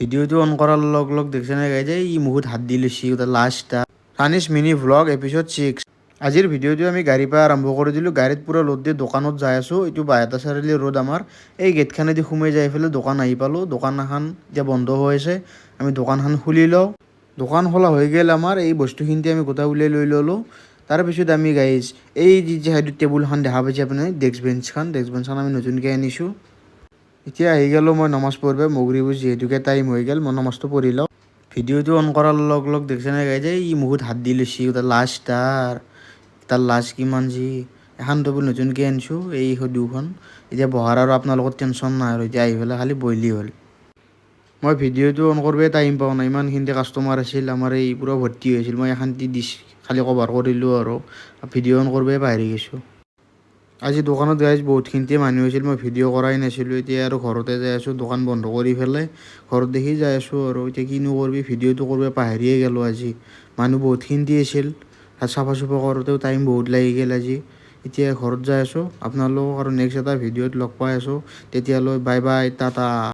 ভিডিওটো অন কৰাৰ লগ লগ দেখছে নে গাইজ ই মুহুত হাত দি লৈছি ওটা লাষ্টটা ৰানিছ মিনি ভ্লগ এপিছড 6। আজিৰ ভিডিঅ'টো আমি গাড়ীৰ পৰা আৰম্ভ কৰি দিলোঁ। গাড়ীত পূৰা লোড দি দোকানত যাই আছোঁ। এইটো বাইহাটা চাৰিআলি ৰোড আমাৰ। এই গেটখানেদি সোমাই যাই পেলাই দোকান আহি পালোঁ। দোকান এখন এতিয়া বন্ধ হৈ আছে। আমি দোকানখন খুলি লওঁ। দোকান খোলা হৈ গ'ল আমাৰ। এই বস্তুখিনিতে আমি গোটেই উলিয়াই লৈ ল'লোঁ। তাৰপিছত আমি গাইজ এই যি সাইডত টেবুলখন দেখা পাইছে আপুনি ডেস্ক বেঞ্চখন আমি নতুনকৈ আনিছোঁ। এতিয়া আহি গ'লোঁ মই নমাজ পঢ়িব মগৰিবৰ যিহেতুকে টাইম হৈ গ'ল। মই নমাজটো পঢ়ি লওঁ। ভিডিঅ'টো অন কৰাৰ লগ লগ দেখছে নে গাইজ ই মুহুত হাত দি লৈছি ওটা লাষ্ট তাৰ লাজ কিমান যি এখন টেবুল নতুনকৈ আনিছোঁ এই দুখন। এতিয়া বহাৰ আৰু আপোনালোকৰ টেনশ্যন নাই আৰু এতিয়া আহি পেলাই খালি বহিলেই হ'ল। মই ভিডিঅ'টো অন কৰিবই টাইম পোৱা নাই। ইমানখিনি কাষ্টমাৰ আছিল আমাৰ এই পূৰা ভৰ্তি হৈছিল। মই এখানটি খালি কভাৰ কৰিলোঁ আৰু ভিডিঅ' অন কৰিবই পাহৰি গৈছোঁ। আজি দোকানত গাইজ বহুতখিনিতে মানুহ হৈছিল। মই ভিডিঅ' কৰাই নাছিলোঁ। এতিয়া আৰু ঘৰতে যাই আছোঁ দোকান বন্ধ কৰি পেলাই ঘৰত দেখি যাই আছোঁ আৰু এতিয়া কিনো কৰিবি ভিডিঅ'টো কৰিব পাহৰিয়ে গ'লোঁ। আজি মানুহ বহুতখিনি আছিল। চাফা চুফা কৰোঁতেও টাইম বহুত লাগি গ'ল আজি। এতিয়া ঘৰত যাই আছোঁ। আপোনালোকক আৰু নেক্সট এটা ভিডিঅ'ত লগ পাই আছোঁ। তেতিয়ালৈ বাই বাই টাটা।